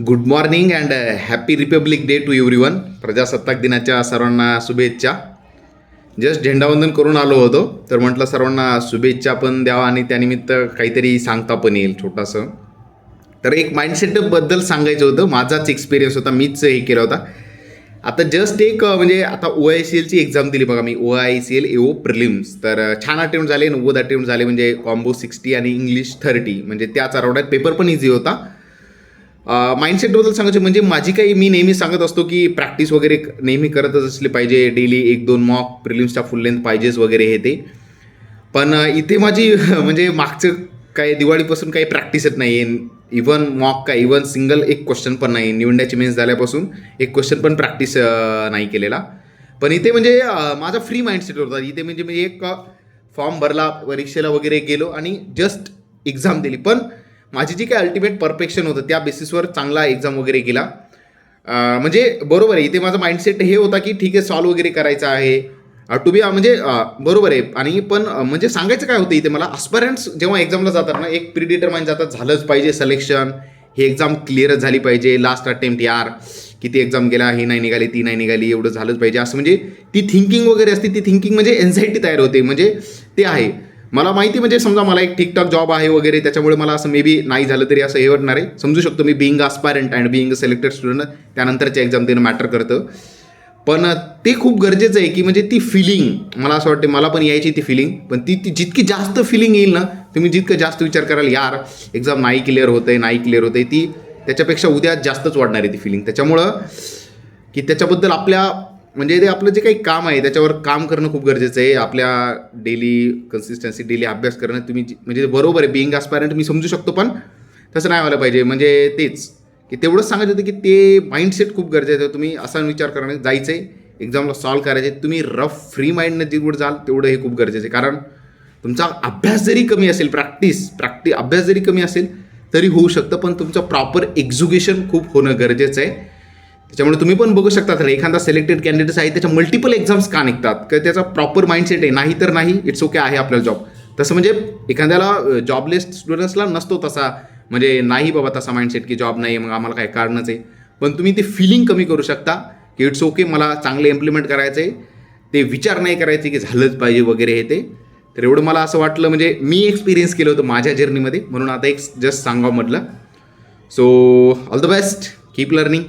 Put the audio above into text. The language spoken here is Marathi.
Good morning and happy republic day to everyone. प्रजासत्ताक दिनाच्या सर्वांना शुभेच्छा. जस्ट झेंडावंदन करून आलो होतो, तर म्हटलं सर्वांना शुभेच्छा पण द्यावा आणि त्यानिमित्त काहीतरी सांगता पण येईल छोटंसं. तर एक माइंडसेटबद्दल सांगायचं होतं. माझाच एक्सपिरियन्स होता, मीच हे केला होता. आता जस्ट एक म्हणजे आता OICLची एक्झाम दिली बघा मी, OICL AO प्रिलिम्स. तर छान अटेम्प्ट झाले, 90 अटेम्प्ट झाले, म्हणजे कॉम्बो 60 आणि इंग्लिश 30, म्हणजे त्याच अराउंडात. पेपर पण इझी होता. माइंडसेटबद्दल सांगायचं म्हणजे माझी काही, मी नेहमी सांगत असतो की प्रॅक्टिस वगैरे नेहमी करतच असली पाहिजे. डेली 1-2 मॉक प्रिलिम्सच्या फुल लेंथ पाहिजेच वगैरे हे ते. पण इथे माझी म्हणजे मागचं काय दिवाळीपासून काही प्रॅक्टिसच नाही आहे. इव्हन मॉक काय, इव्हन सिंगल एक क्वेश्चन पण नाही. निवडण्याची मेन्स झाल्यापासून एक क्वेश्चन पण प्रॅक्टिस नाही केलेला. पण इथे म्हणजे माझा फ्री माइंडसेट होता. इथे म्हणजे मी एक फॉर्म भरला, परीक्षेला वगैरे गेलो आणि जस्ट एक्झाम दिली. पण माझी जी काय अल्टिमेट परफेक्शन होतं त्या बेसिसवर चांगला एक्झाम वगैरे केला. म्हणजे बरोबर आहे, इथे माझा माइंडसेट हे होता की ठीक आहे, सॉल्व वगैरे करायचं आहे टू बी, म्हणजे बरोबर आहे. आणि पण म्हणजे सांगायचं काय होतं इथे मला, अस्पायरंट्स जेव्हा एक्झामला जातात ना, एक प्रिडिटरमाइंड जातात, झालंच पाहिजे सिलेक्शन, ही एक्झाम क्लिअरच झाली पाहिजे. लास्ट अटेम्प्ट यार, किती एक्झाम गेला, ही नाही निघाली, ती नाही निघाली, एवढं झालंच पाहिजे असं, म्हणजे ती थिंकिंग वगैरे असते. ती थिंकिंग म्हणजे एन्झायटी तयार होते. म्हणजे ते आहे मला माहिती. म्हणजे समजा मला एक ठीकठाक जॉब आहे वगैरे, त्याच्यामुळे मला असं मे बी नाही झालं तरी असं हे वाटणार आहे. समजू शकतो मी, being aspirant and being a selected student, त्यानंतरच्या एक्झाम देणं मॅटर करतं. पण ते खूप गरजेचं आहे की म्हणजे ती फिलिंग मला असं वाटते, मला पण यायची ती फिलिंग. पण ती जितकी जास्त फिलिंग येईल ना, तुम्ही जितकं जास्त विचार कराल यार एक्झाम नाही क्लिअर होतंय, नाही क्लिअर होतंय, ती त्याच्यापेक्षा उद्या जास्तच वाढणार आहे ती फिलिंग. त्याच्यामुळं की त्याच्याबद्दल आपल्या म्हणजे ते आपलं जे काही काम आहे त्याच्यावर काम करणं खूप गरजेचं आहे. आपल्या डेली कन्सिस्टन्सी, डेली अभ्यास करणं. तुम्ही म्हणजे बरोबर आहे, बिईंग अस्पायरंट मी समजू शकतो, पण तसं नाही व्हायला पाहिजे. म्हणजे तेच की तेवढंच सांगायचं होतं की ते माइंडसेट खूप गरजेचं आहे. तुम्ही असा विचार करणं, जायचं आहे एक्झामला सॉल्व करायचे, तुम्ही रफ फ्री माइंडने जेवढं जाल तेवढं हे खूप गरजेचं आहे. कारण तुमचा अभ्यास जरी कमी असेल, अभ्यास जरी कमी असेल तरी होऊ शकतं, पण तुमचं प्रॉपर एक्झिक्युशन खूप होणं गरजेचं आहे. त्याच्यामुळे तुम्ही पण बघू शकता, तर एखादा सिलेक्टेड कॅन्डिडेट्स आहे त्याच्या मल्टिपल एक्झाम्स का निघतात, का त्याचा प्रॉपर माइंडसेट आहे. नाही तर नाही, इट्स ओके, आहे आपल्याला जॉब. तसं म्हणजे एखाद्याला जॉबलेस स्टुडंट्सला नसतो तसा, म्हणजे नाही बाबा तसा माइंडसेट की जॉब नाही मग आम्हाला काय कारणच आहे. पण तुम्ही ते फिलिंग कमी करू शकता की इट्स ओके, मला चांगलं इम्प्लिमेंट करायचं आहे, ते विचार नाही करायचे की झालंच पाहिजे वगैरे हे ते. तर एवढं मला असं वाटलं, म्हणजे मी एक्सपिरियन्स केलं होतं माझ्या जर्नीमध्ये, म्हणून आता एक जस्ट सांगावं म्हटलं. So all the best, keep learning.